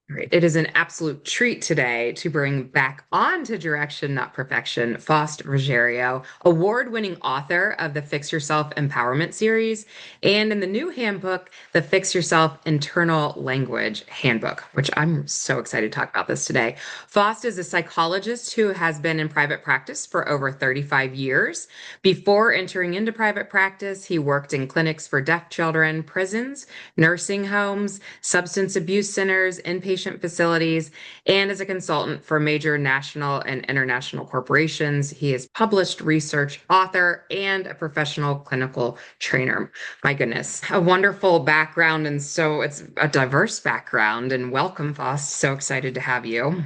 Great. It is an absolute treat today to bring back on to Direction, Not Perfection, Faust Ruggiero, award-winning author of the Fix Yourself Empowerment series, and in the new handbook, the Fix Yourself Internal Language Handbook, which I'm so excited to talk about this today. Faust is a psychologist who has been in private practice for over 35 years. Before entering into private practice, he worked in clinics for deaf children, prisons, nursing homes, substance abuse centers, inpatient facilities, and as a consultant for major national and international corporations. He is published research author and a professional clinical trainer. My goodness, a wonderful background. And so it's a diverse background. And welcome, Voss. So excited to have you.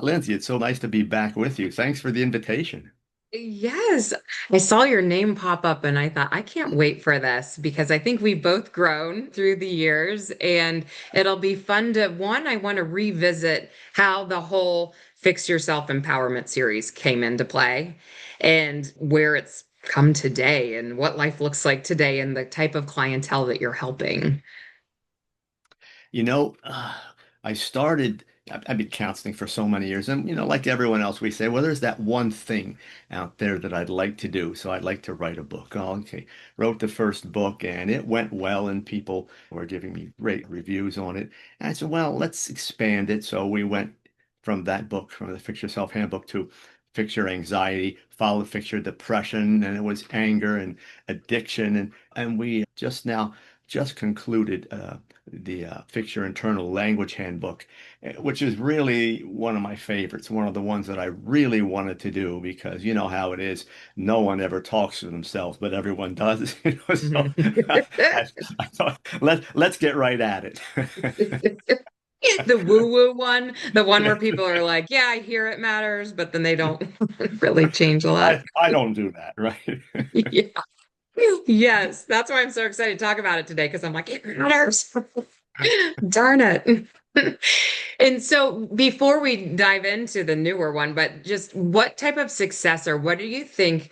Lindsay, it's so nice to be back with you. Thanks for the invitation. Yes, I saw your name pop up and I thought, I can't wait for this because I think we've both grown through the years and it'll be fun to, one, I want to revisit how the whole Fix Yourself Empowerment series came into play and where it's come today and what life looks like today and the type of clientele that you're helping. You know, uh, I started, I've been counseling for so many years, and like everyone else, we say, well, there's that one thing out there that I'd like to do. So I'd like to write a book. Oh, okay. Wrote the first book, and it went well, and people were giving me great reviews on it. And I said, well, let's expand it. So we went from that book, from the Fix Yourself Handbook to Fix Your Anxiety, followed Fix Your Depression, and it was anger and addiction, and we just concluded the Fix Your Internal Language Handbook, which is really one of my favorites, one of the ones that I really wanted to do because you know how it is. No one ever talks to themselves, but everyone does. So I, I thought let's get right at it. The woo-woo one, the one where people are like, yeah, I hear it matters, but then they don't really change a lot. I don't do that, right? Yeah. Yes, that's why I'm so excited to talk about it today because I'm like, it matters. Darn it. And so before we dive into the newer one, but just what type of success or what do you think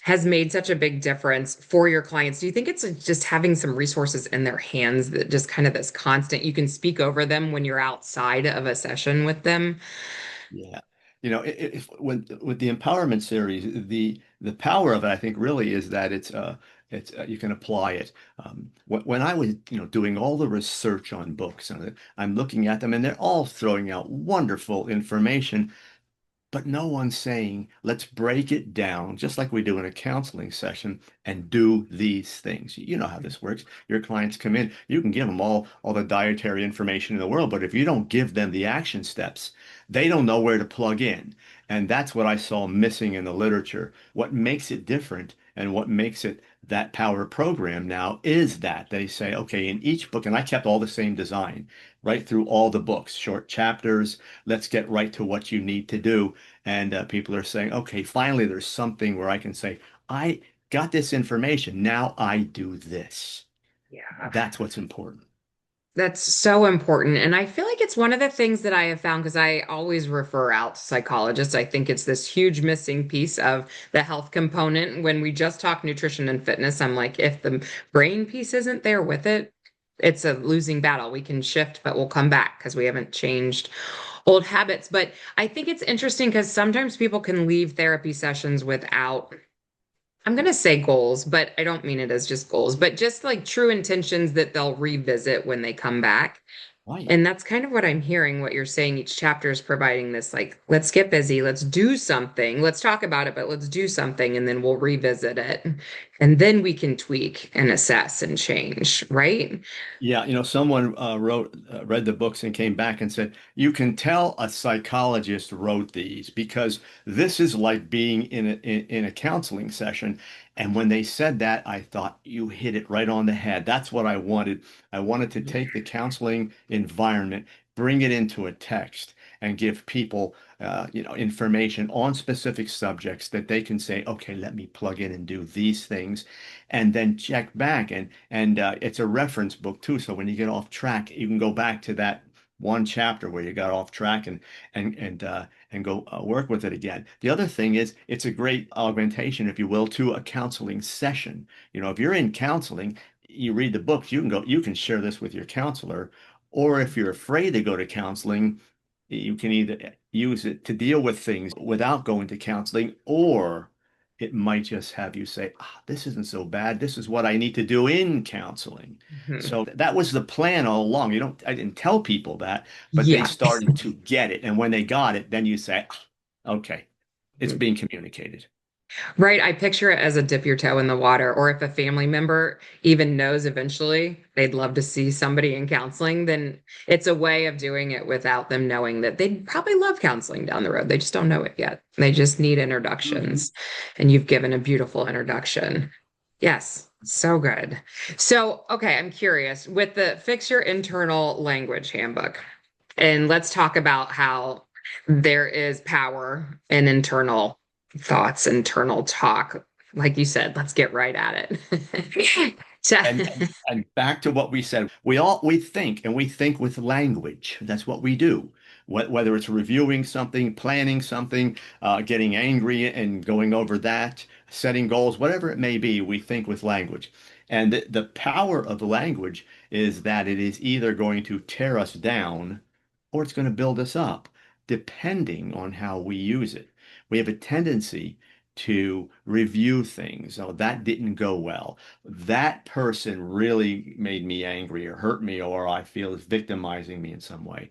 has made such a big difference for your clients? Do you think it's just having some resources in their hands that just kind of this constant, you can speak over them when you're outside of a session with them? Yeah. If when with the empowerment series, the power of it, I think, really is that it's you can apply it. When I was, doing all the research on books, and I'm looking at them, and they're all throwing out wonderful information, but no one's saying, let's break it down, just like we do in a counseling session, and do these things. You know how this works. Your clients come in, you can give them all the dietary information in the world, but if you don't give them the action steps, they don't know where to plug in. And that's what I saw missing in the literature. What makes it different and what makes it that power program now is that they say, okay, in each book, and I kept all the same design right through all the books, short chapters. Let's get right to what you need to do. And people are saying, okay, finally, there's something where I can say, I got this information. Now I do this. Yeah. That's what's important. That's so important. And I feel like it's one of the things that I have found because I always refer out to psychologists. I think it's this huge missing piece of the health component. When we just talk nutrition and fitness, I'm like, if the brain piece isn't there with it, it's a losing battle. We can shift, but we'll come back because we haven't changed old habits. But I think it's interesting because sometimes people can leave therapy sessions without I'm going to say goals, but I don't mean it as just goals, but just like true intentions that they'll revisit when they come back. Right. And that's kind of what I'm hearing, what you're saying. Each chapter is providing this, like, let's get busy, let's do something, let's talk about it, but let's do something, and then we'll revisit it. And then we can tweak and assess and change, right? Yeah, someone read the books and came back and said, you can tell a psychologist wrote these because this is like being in a counseling session. And when they said that, I thought you hit it right on the head. That's what I wanted. I wanted to take the counseling environment, bring it into a text, and give people, information on specific subjects that they can say, okay, let me plug in and do these things, and then check back. And it's a reference book too. So when you get off track, you can go back to that one chapter where you got off track and go work with it again. The other thing is it's a great augmentation, if you will, to a counseling session. If you're in counseling, you read the books, you can share this with your counselor Or if you're afraid to go to counseling, you can either use it to deal with things without going to counseling, or it might just have you say, ah, this isn't so bad. This is what I need to do in counseling. Mhm. So that was the plan all along. I didn't tell people that, but they Yeah. started to get it. And when they got it, then you say, "Ah, okay, it's being communicated." Right. I picture it as a dip your toe in the water, or if a family member even knows eventually they'd love to see somebody in counseling, then it's a way of doing it without them knowing that they'd probably love counseling down the road. They just don't know it yet. They just need Mhm. introductions. And you've given a beautiful introduction. Yes. So good. So, okay, I'm curious with the Fix Your Internal Language Handbook, and let's talk about how there is power in internal thoughts, internal talk. Like you said, let's get right at it. And back to what we said, we think, and we think with language. That's what we do. Whether it's reviewing something, planning something, getting angry and going over that, setting goals, whatever it may be, we think with language. And the power of language is that it is either going to tear us down or it's going to build us up, depending on how we use it. We have a tendency to review things. Oh, that didn't go well. That person really made me angry or hurt me, or I feel is victimizing me in some way.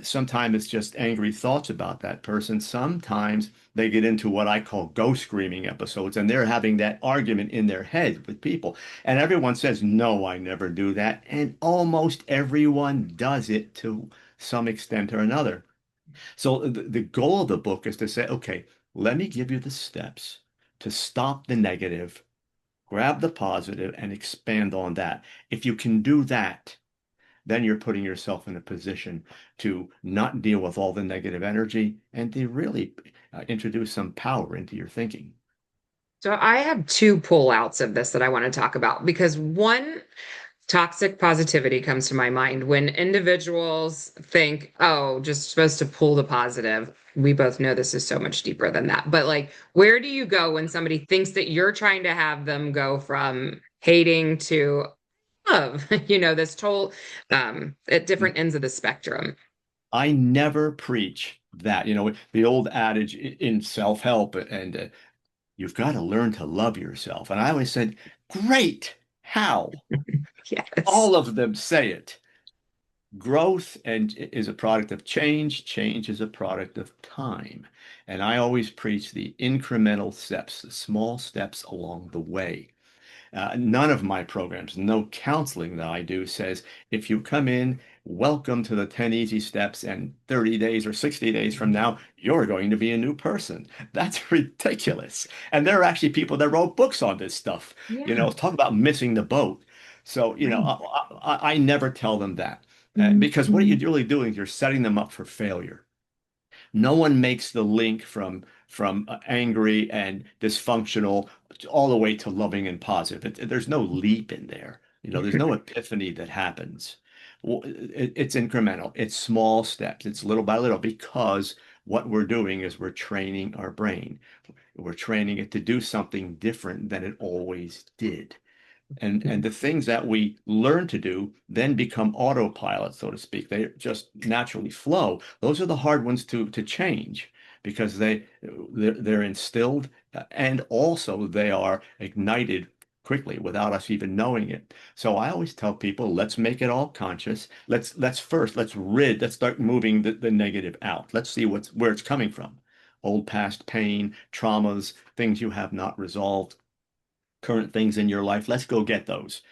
Sometimes it's just angry thoughts about that person. Sometimes they get into what I call ghost screaming episodes, and they're having that argument in their head with people. And everyone says, no, I never do that. And almost everyone does it to some extent or another. So the goal of the book is to say, okay, let me give you the steps to stop the negative, grab the positive, and expand on that. If you can do that, then you're putting yourself in a position to not deal with all the negative energy and to really introduce some power into your thinking. So I have two pullouts of this that I want to talk about because one, toxic positivity comes to my mind when individuals think, oh, just supposed to pull the positive. We both know this is so much deeper than that. But like, where do you go when somebody thinks that you're trying to have them go from hating to love? This total at different ends of the spectrum. I never preach that. The old adage in self-help and you've got to learn to love yourself. And I always said, great. How? Yes. All of them say it. Growth and is a product of change. Change is a product of time. And I always preach the incremental steps, the small steps along the way. None of my programs, no counseling that I do says, if you come in, welcome to the 10 easy steps, and 30 days or 60 days from now, you're going to be a new person. That's ridiculous. And there are actually people that wrote books on this stuff, Yeah. talk about missing the boat. So, Right. I never tell them that because what you're really doing is you're setting them up for failure. No one makes the link from angry and dysfunctional all the way to loving and positive. There's no leap in there. There's no epiphany that happens. It's incremental. It's small steps. It's little by little because what we're doing is we're training our brain. We're training it to do something different than it always did. And the things that we learn to do then become autopilot, so to speak. They just naturally flow. Those are the hard ones to change because they're instilled and also they are ignited quickly without us even knowing it. So I always tell people, let's make it all conscious. Let's start moving the negative out. Let's see where it's coming from. Old past pain, traumas, things you have not resolved, current things in your life. Let's go get those.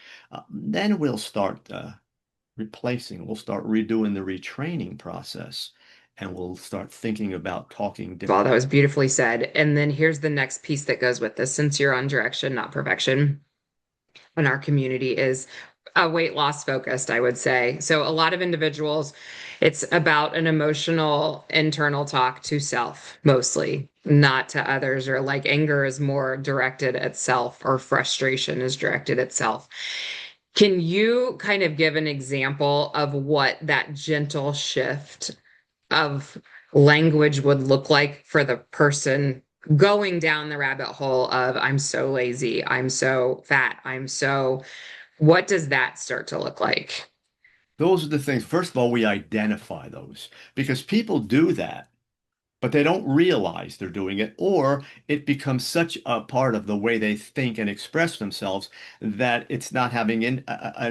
Then we'll start we'll start redoing the retraining process, and we'll start thinking about talking Well, different. that was beautifully said. And then here's the next piece that goes with this. Since you're on direction, not perfection, in our community is weight loss focused, I would say. So a lot of individuals, it's about an emotional internal talk to self, mostly, not to others, or like anger is more directed at self, or frustration is directed at self. Can you kind of give an example of what that gentle shift of language would look like for the person going down the rabbit hole of I'm so lazy, I'm so fat, what does that start to look like? Those are the things. First of all, we identify those because people do that, but they don't realize they're doing it, or it becomes such a part of the way they think and express themselves that it's not having an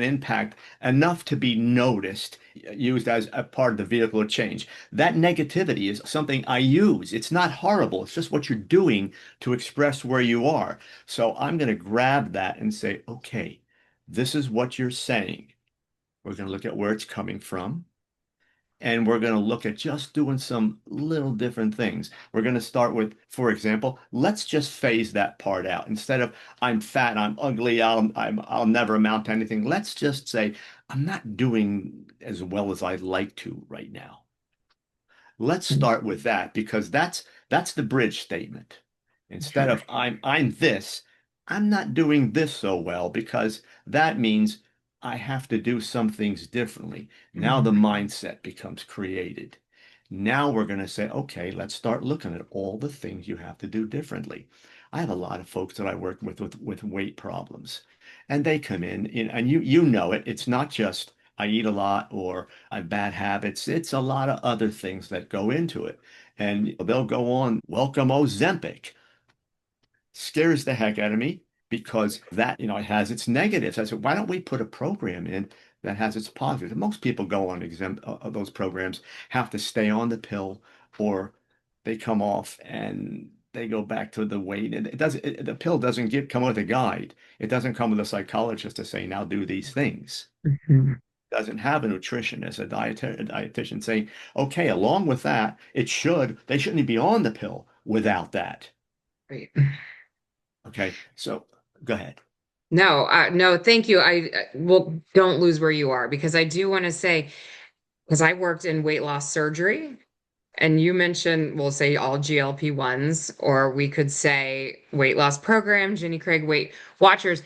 impact enough to be noticed, used as a part of the vehicle of change. That negativity is something I use. It's not horrible. It's just what you're doing to express where you are. So I'm going to grab that and say, okay, this is what you're saying. We're going to look at where it's coming from. And we're going to look at just doing some little different things. We're going to start with, for example, let's just phase that part out. Instead of I'm fat, I'm ugly, I'll never amount to anything. Let's just say I'm not doing as well as I'd like to right now. Let's start with that because that's the bridge statement. Instead Mhm. of I'm this, I'm not doing this so well because that means I have to do some things differently. Now the Mhm. mindset becomes created. Now we're going to say, okay, let's start looking at all the things you have to do differently. I have a lot of folks that I work with weight problems, and they come in and you know it. It's not just I eat a lot or I have bad habits. It's a lot of other things that go into it. And they'll go on, welcome Ozempic. Scares the heck out of me because that, it has its negatives. I said, why don't we put a program in that has its positives? And most people go on those programs, have to stay on the pill or they come off and they go back to the weight. And the pill doesn't come with a guide. It doesn't come with a psychologist to say, now do these things. Mhm. Doesn't have a nutritionist, a dietitian saying, okay, along with that, they shouldn't be on the pill without that. Right. Okay, so go ahead. No, no, thank you. Well, don't lose where you are because I do want to say, because I worked in weight loss surgery, and you mentioned, we'll say all GLP-1s, or we could say weight loss program, Jenny Craig Weight Watchers.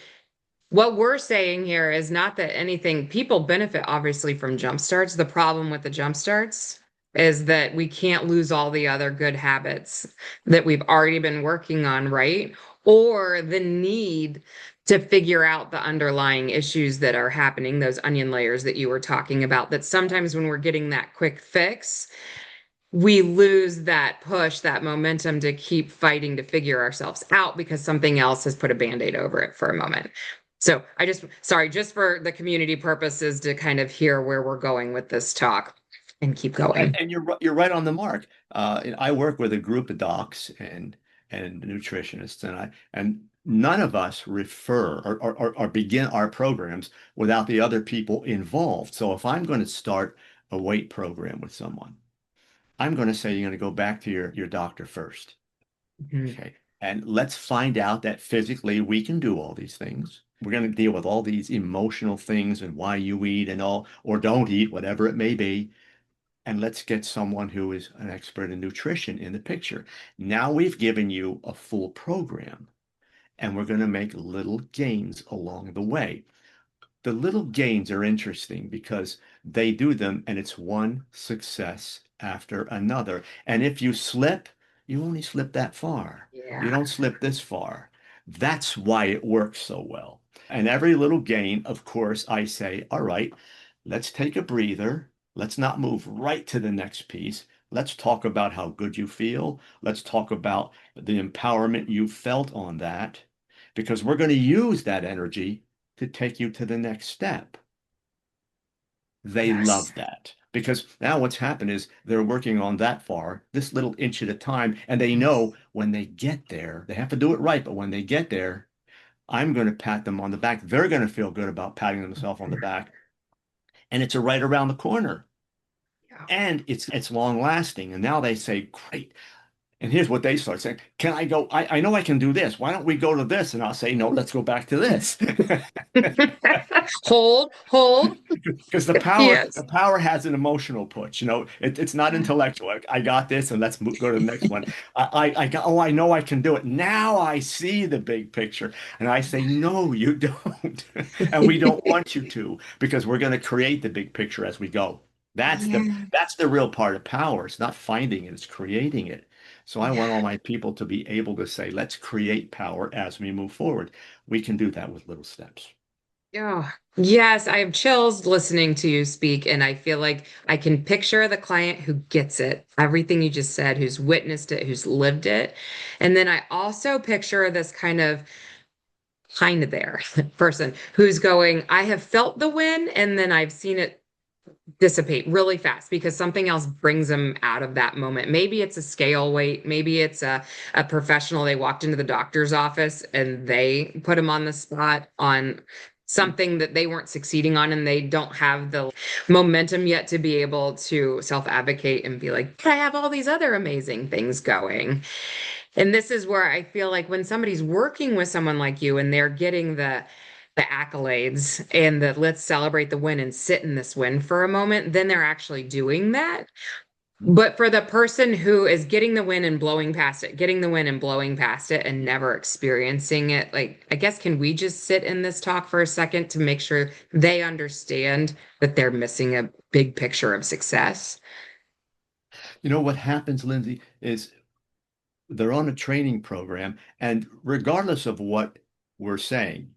What we're saying here is not that anything, people benefit obviously from jump starts. The problem with the jump starts is that we can't lose all the other good habits that we've already been working on, right? Or the need to figure out the underlying issues that are happening, those onion layers that you were talking about, that sometimes when we're getting that quick fix, we lose that push, that momentum to keep fighting to figure ourselves out because something else has put a band-aid over it for a moment. So sorry, just for the community purposes to kind of hear where we're going with this talk and keep No, going. and you're right on the mark. And I work with a group of docs and nutritionists, and none of us refer or begin our programs without the other people involved. So if I'm going to start a weight program with someone, I'm going to say you're going to go back to your doctor first. Mhm. Okay. And let's find out that physically we can do all these things. We're going to deal with all these emotional things and why you eat and all, or don't eat, whatever it may be. And let's get someone who is an expert in nutrition in the picture. Now we've given you a full program, and we're going to make little gains along the way. The little gains are interesting because they do them and it's one success after another. And if you slip, you only slip that far. You Yeah. don't slip this far. That's why it works so well. And every little gain, of course, I say, all right, let's take a breather. Let's not move right to the next piece. Let's talk about how good you feel. Let's talk about the empowerment you felt on that, because we're going to use that energy to take you to the next step. They Yes. love that because now what's happened is they're working on that far, this little inch at a time, and they know when they get there, they have to do it right, but when they get there, I'm going to pat them on the back. They're going to feel good about patting themselves on the back, and it's right around the corner. Yeah. And it's long lasting. And now they say, great. And here's what they start saying. Can I go? I know I can do this. Why don't we go to this? And I'll say, no, let's go back to this. Hold, hold. Because the Yes. power has an emotional push. It's not intellectual. I got this, and let's go to the next one. I got. Oh, I know I can do it. Now I see the big picture, and I say, no, you don't, and we don't want you to, because we're going to create the big picture as we go. That's the Yeah. that's the real part of power. It's not finding it; it's creating it. So I want Yeah. all my people to be able to say, let's create power as we move forward. We can do that with little steps. Oh, yes, I have chills listening to you speak, and I feel like I can picture the client who gets it, everything you just said, who's witnessed it, who's lived it. And then I also picture this kind of there person who's going, I have felt the win, and then I've seen it dissipate really fast because something else brings them out of that moment. Maybe it's a scale weight, maybe it's a professional. They walked into the doctor's office and they put them on the spot on something that they weren't succeeding on, and they don't have the momentum yet to be able to self-advocate and be like, but I have all these other amazing things going. And this is where I feel like when somebody's working with someone like you and they're getting the accolades and the let's celebrate the win and sit in this win for a moment, then they're actually doing that. But for the person who is getting the win and blowing past it, getting the win and blowing past it and never experiencing it, like, I guess, can we just sit in this talk for a second to make sure they understand that they're missing a big picture of success? You know what happens, Lindsay, is they're on a training program, and regardless of what we're saying,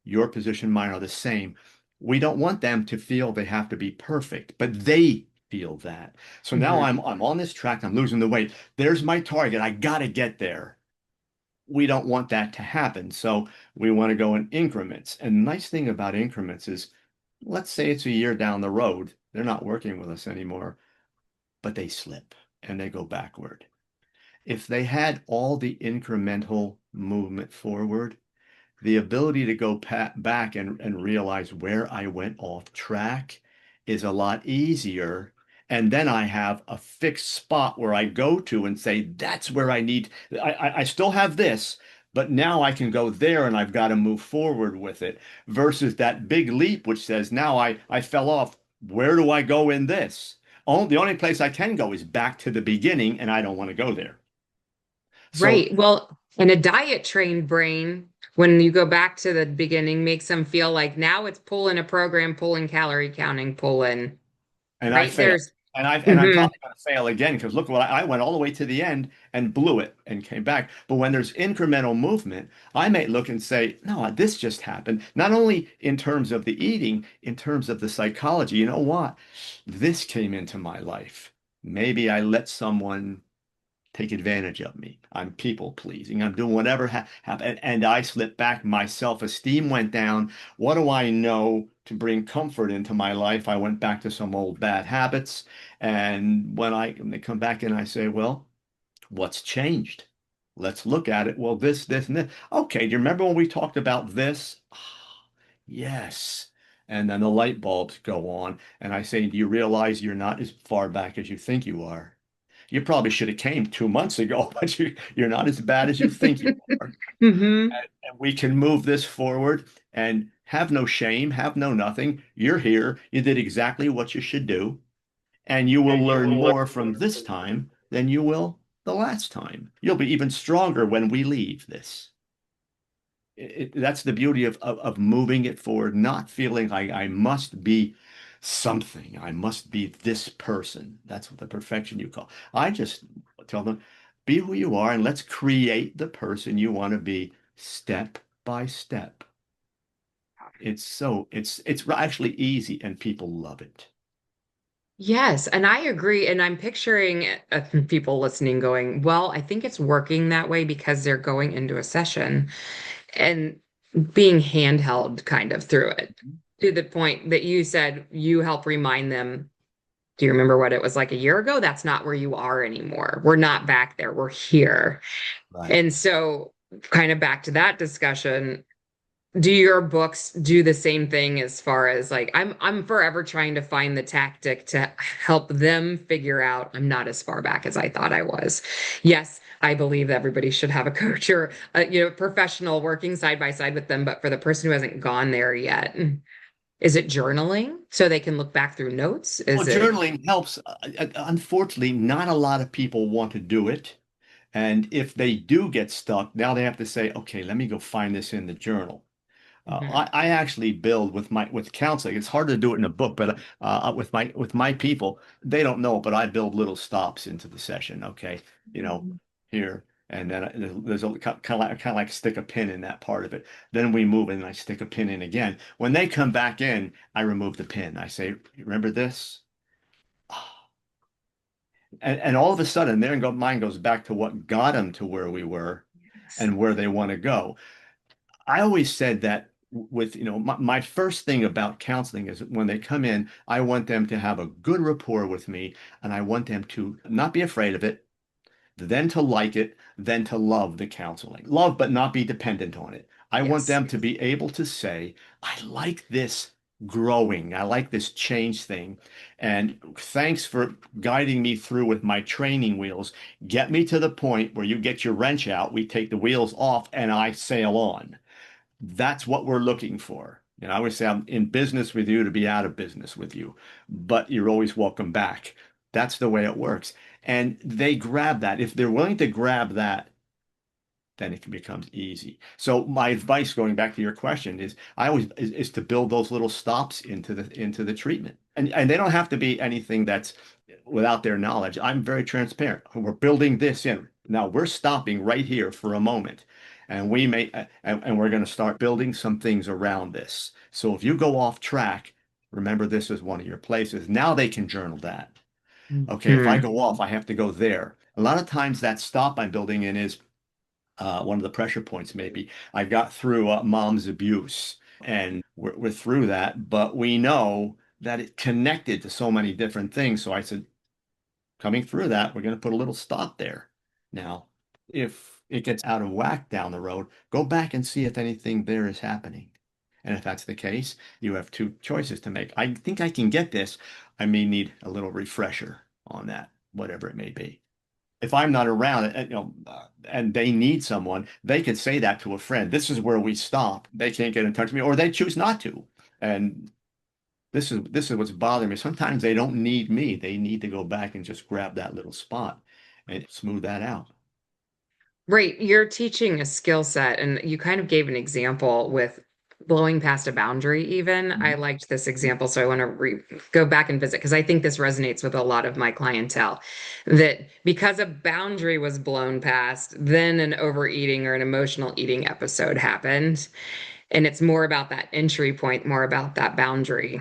your position, mine are the same. We don't want them to feel they have to be perfect, but they feel that. So now Mhm. I'm on this track, I'm losing the weight. There's my target. I gotta get there. We don't want that to happen. So we want to go in increments. And the nice thing about increments is, let's say it's a year down the road, they're not working with us anymore, but they slip and they go backward. If they had all the incremental movement forward, the ability to go back and realize where I went off track is a lot easier. And then I have a fixed spot where I go to and say, that's where I need, I still have this, but now I can go there and I've got to move forward with it versus that big leap, which says, now I fell off. Where do I go in this? Oh, the only place I can go is back to the beginning, and I don't want to go there. So Right. Well, and a diet trained brain, when you go back to the beginning, makes them feel like now it's pulling a program, pulling calorie counting, pulling, and I right? failed. There's, And I'm mhm. probably going to fail again because look what I went all the way to the end and blew it and came back. But when there's incremental movement, I may look and say, no, this just happened. Not only in terms of the eating, in terms of the psychology. You know what? This came into my life. Maybe I let someone take advantage of me. I'm people pleasing. I'm doing whatever happened. And I slipped back. My self-esteem went down. What do I know to bring comfort into my life? I went back to some old bad habits. And when they come back and I say, well, what's changed? Let's look at it. Well, this, and this. Okay, do you remember when we talked about this? Yes. And then the light bulbs go on. And I say, do you realize you're not as far back as you think you are? You probably should have came 2 months ago, but you're not as bad as you think you are. Hmm. And we can move this forward and have no shame, have no nothing. You're here. You did exactly what you should do, and you will learn more from this time than you will the last time. You'll be even stronger when we leave this. That's the beauty of moving it forward, not feeling like I must be something. I must be this person. That's what the perfection you call. I just tell them, be who you are and let's create the person you want to be step by step. It's actually easy and people love it. Yes, and I agree. And I'm picturing people listening going, well, I think it's working that way because they're going into a session and being handheld kind of through it to the point that you said you help remind them. Do you remember what it was like a year ago? That's not where you are anymore. We're not back there. We're here. Right. And so, kind of back to that discussion, do your books do the same thing as far as like I'm forever trying to find the tactic to help them figure out I'm not as far back as I thought I was. Yes, I believe everybody should have a coach or professional working side by side with them, but for the person who hasn't gone there yet, is it journaling so they can look back through notes? Well, Is it journaling helps. Unfortunately, not a lot of people want to do it. And if they do get stuck, now they have to say, okay, let me go find this in the journal. Mhm. I actually build with counseling. It's hard to do it in a book, but with my people, they don't know, but I build little stops into the session. Okay, you know, here. And then there's a kind of like stick a pin in that part of it. Then we move and I stick a pin in again. When they come back in, I remove the pin. I say, remember this? And all of a sudden, mind goes back to what got them to where we were Yes. and where they want to go. I always said that with, my first thing about counseling is when they come in, I want them to have a good rapport with me and I want them to not be afraid of it, then to like it, then to love the counseling. Love, but not be dependent on it. I want Yes. them to be able to say, I like this growing. I like this change thing. And thanks for guiding me through with my training wheels. Get me to the point where you get your wrench out, we take the wheels off, and I sail on. That's what we're looking for. I always say I'm in business with you to be out of business with you, but you're always welcome back. That's the way it works. And they grab that. If they're willing to grab that, then it becomes easy. So my advice, going back to your question, is I always is to build those little stops into the treatment. And they don't have to be anything that's without their knowledge. I'm very transparent. We're building this in. Now we're stopping right here for a moment. And we're going to start building some things around this. So if you go off track, remember this is one of your places. Now they can journal that. Okay, if I Mhm. go off, I have to go there. A lot of times that stop I'm building in is one of the pressure points maybe. I got through mom's abuse and we're through that, but we know that it connected to so many different things. So I said, coming through that, we're going to put a little stop there. Now, if it gets out of whack down the road, go back and see if anything there is happening. And if that's the case, you have two choices to make. I think I can get this. I may need a little refresher on that, whatever it may be. If I'm not around, and they need someone, they could say that to a friend. This is where we stop. They can't get in touch with me, or they choose not to. And this is what's bothering me. Sometimes they don't need me. They need to go back and just grab that little spot and smooth that out. Right. You're teaching a skill set, and you kind of gave an example with blowing past a boundary, even. I Mhm. liked this example, so I want to go back and visit because I think this resonates with a lot of my clientele. That because a boundary was blown past, then an overeating or an emotional eating episode happened. And it's more about that entry point, more about that boundary.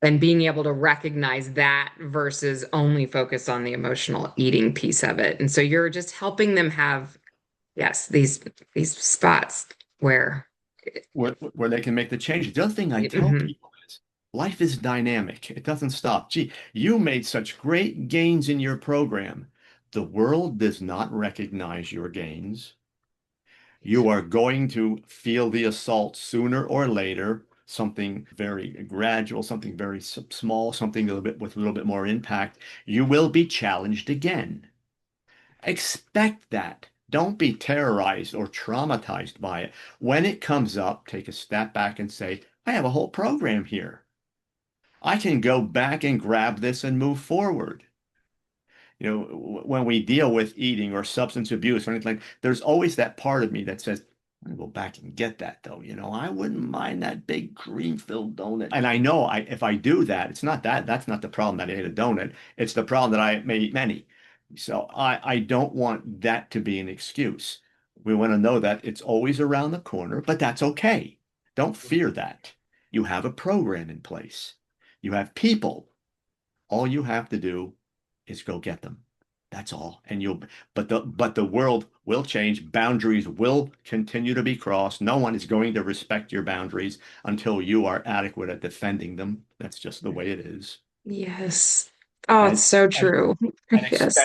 And being able to recognize that versus only focus on the emotional eating piece of it. And so you're just helping them have yes, these spots where Where they can make the change. The other thing I tell mhm. people is life is dynamic. It doesn't stop. Gee, you made such great gains in your program. The world does not recognize your gains. You are going to feel the assault sooner or later, something very gradual, something very small, something a little bit with a little bit more impact. You will be challenged again. Expect that. Don't be terrorized or traumatized by it. When it comes up, take a step back and say, I have a whole program here. I can go back and grab this and move forward. When we deal with eating or substance abuse or anything, there's always that part of me that says, I'm gonna go back and get that though. I wouldn't mind that big cream-filled donut. And I know if I do that, that's not the problem that I ate a donut. It's the problem that I may eat many. So I don't want that to be an excuse. We want to know that it's always around the corner, but that's okay. Don't fear that. You have a program in place. You have people. All you have to do is go get them. That's all. But the world will change. Boundaries will continue to be crossed. No one is going to respect your boundaries until you are adequate at defending them. That's just the way it is. Yes. Oh, it's And so and true. and Yes.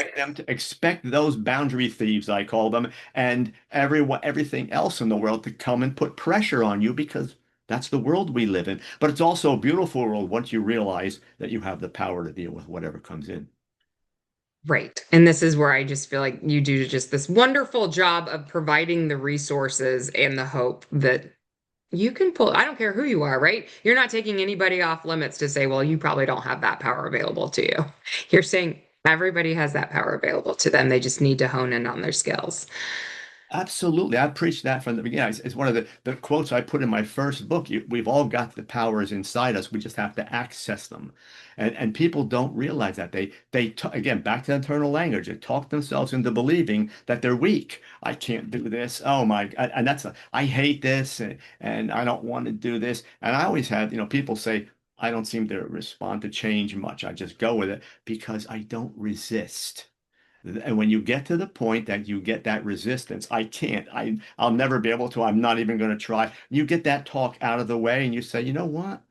expect those boundary thieves, I call them, and everything else in the world to come and put pressure on you because that's the world we live in. But it's also a beautiful world once you realize that you have the power to deal with whatever comes in. Right. And this is where I just feel like you do just this wonderful job of providing the resources and the hope that you can pull. I don't care who you are, right? You're not taking anybody off limits to say, well, you probably don't have that power available to you. You're saying everybody has that power available to them. They just need to hone in on their skills. Absolutely. I preached that from the beginning. It's one of the quotes I put in my first book. We've all got the powers inside us. We just have to access them. And people don't realize that. Again, back to internal language. They talk themselves into believing that they're weak. I can't do this. Oh my, and I hate this and I don't want to do this. And I always had, people say, I don't seem to respond to change much. I just go with it because I don't resist. And when you get to the point that you get that resistance, I can't, I'll never be able to, I'm not even going to try. You get that talk out of the way and you say, you know what?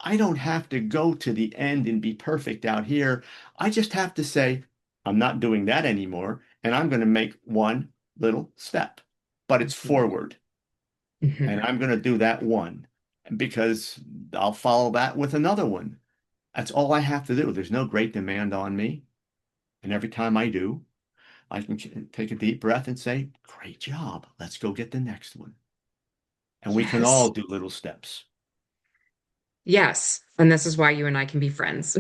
I don't have to go to the end and be perfect out here. I just have to say, I'm not doing that anymore. And I'm going to make one little step, but it's Mhm. forward. And Mhm. I'm going to do that one because I'll follow that with another one. That's all I have to do. There's no great demand on me. And every time I do, I can take a deep breath and say, great job. Let's go get the next one. And we can all Yes. do little steps. Yes. And this is why you and I can be friends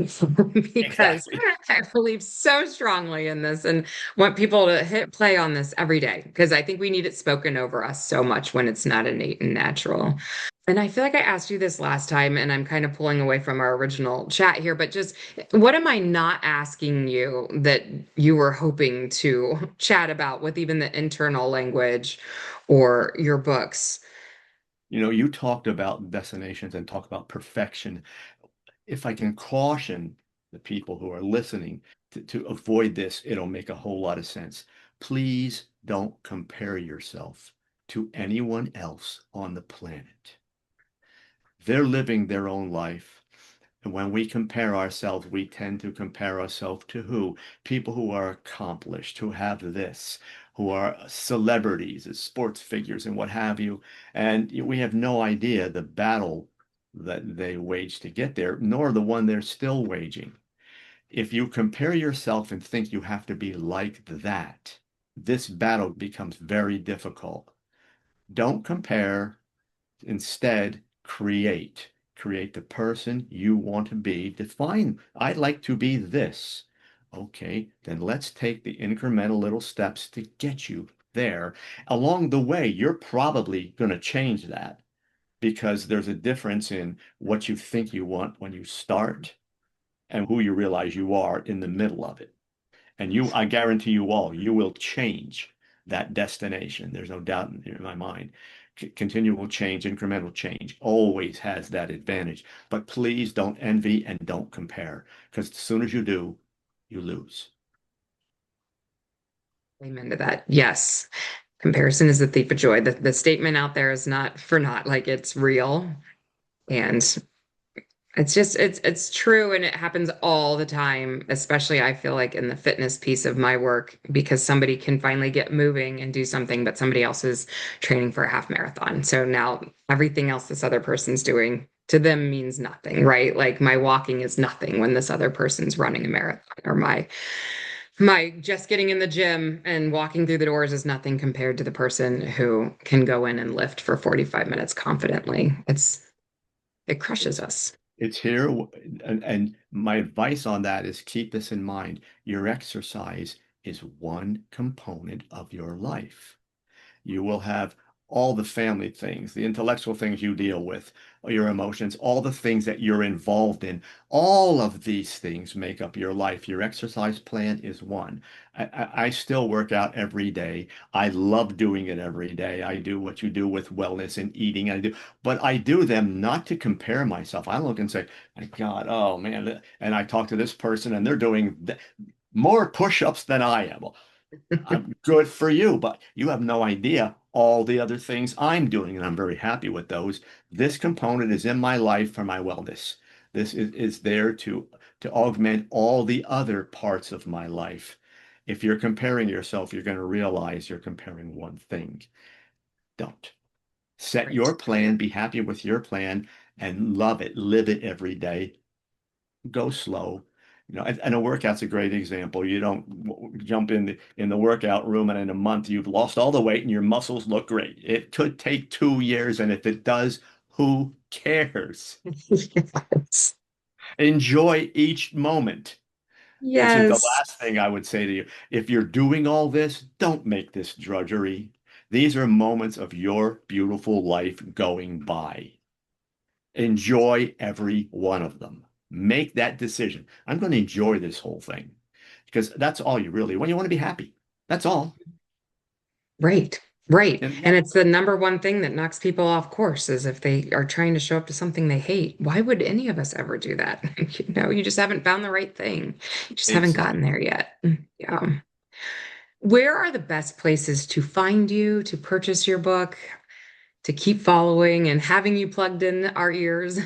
because Exactly. I believe so strongly in this and want people to hit play on this every day because I think we need it spoken over us so much when it's not innate and natural. And I feel like I asked you this last time, and I'm kind of pulling away from our original chat here, but just what am I not asking you that you were hoping to chat about with even the internal language or your books? You talked about destinations and talk about perfection. If I can caution the people who are listening to avoid this, it'll make a whole lot of sense. Please don't compare yourself to anyone else on the planet. They're living their own life. And when we compare ourselves, we tend to compare ourselves to who? People who are accomplished, who have this, who are celebrities, as sports figures, and what have you. And we have no idea the battle that they waged to get there, nor the one they're still waging. If you compare yourself and think you have to be like that, this battle becomes very difficult. Don't compare. Instead, create. Create the person you want to be. Define, I'd like to be this. Okay, then let's take the incremental little steps to get you there. Along the way, you're probably going to change that because there's a difference in what you think you want when you start and who you realize you are in the middle of it. And I guarantee you all, you will change that destination. There's no doubt in my mind. Continual change, incremental change always has that advantage. But please don't envy and don't compare, because as soon as you do, you lose. Amen to that. Yes. Comparison is the thief of joy. The statement out there is not for naught, like it's real. And it's true and it happens all the time, especially I feel like in the fitness piece of my work, because somebody can finally get moving and do something, but somebody else is training for a half marathon. So now everything else this other person's doing to them means nothing, right? Like my walking is nothing when this other person's running a marathon, or my just getting in the gym and walking through the doors is nothing compared to the person who can go in and lift for 45 minutes confidently. It crushes It's us. it's here, and my advice on that is keep this in mind. Your exercise is one component of your life. You will have all the family things, the intellectual things you deal with, your emotions, all the things that you're involved in. All of these things make up your life. Your exercise plan is one. I still work out every day. I love doing it every day. I do what you do with wellness and eating. But I do them not to compare myself. I look and say, my God, oh man. And I talk to this person and they're doing more push-ups than I am. I'm good for you, but you have no idea all the other things I'm doing, and I'm very happy with those. This component is in my life for my wellness. This is there to augment all the other parts of my life. If you're comparing yourself, you're going to realize you're comparing one thing. Don't. Set Right. your plan, be happy with your plan, and love it. Live it every day. Go slow. And a workout's a great example. You don't jump in the workout room and in a month you've lost all the weight and your muscles look great. It could take 2 years, and if it does, who cares? Yes. Enjoy each moment. Which is the Yes. last thing I would say to you. If you're doing all this, don't make this drudgery. These are moments of your beautiful life going by. Enjoy every one of them. Make that decision. I'm going to enjoy this whole thing because that's all you really, when you want to be happy. That's all. Right. Right. And And that, it's the number one thing that knocks people off course is if they are trying to show up to something they hate. Why would any of us ever do that? You just haven't found the right thing. You just haven't gotten exactly. there yet. Yeah. Where are the best places to find you, to purchase your book, to keep following and having you plugged in our ears?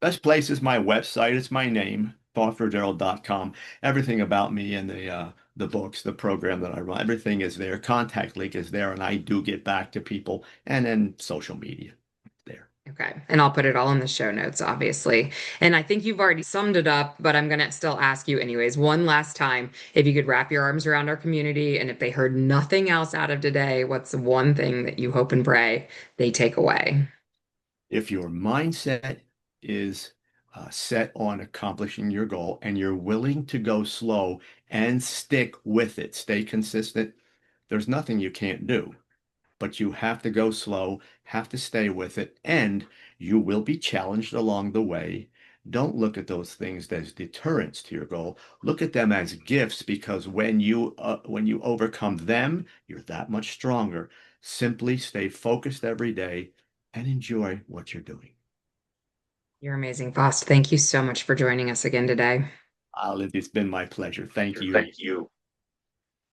Best place is my website. It's my name, faustrodero.com. Everything about me and the books, the program that I run, everything is there. Contact link is there, and I do get back to people. And then social media there. Okay. And I'll put it all in the show notes, obviously. And I think you've already summed it up, but I'm going to still ask you anyways, one last time, if you could wrap your arms around our community and if they heard nothing else out of today, what's the one thing that you hope and pray they take away? If your mindset is set on accomplishing your goal and you're willing to go slow and stick with it, stay consistent, there's nothing you can't do. But you have to go slow, have to stay with it, and you will be challenged along the way. Don't look at those things as deterrents to your goal. Look at them as gifts because when you overcome them, you're that much stronger. Simply stay focused every day and enjoy what you're doing. You're amazing, Faust. Thank you so much for joining us again today. It's been my pleasure. Thank you. Thank you.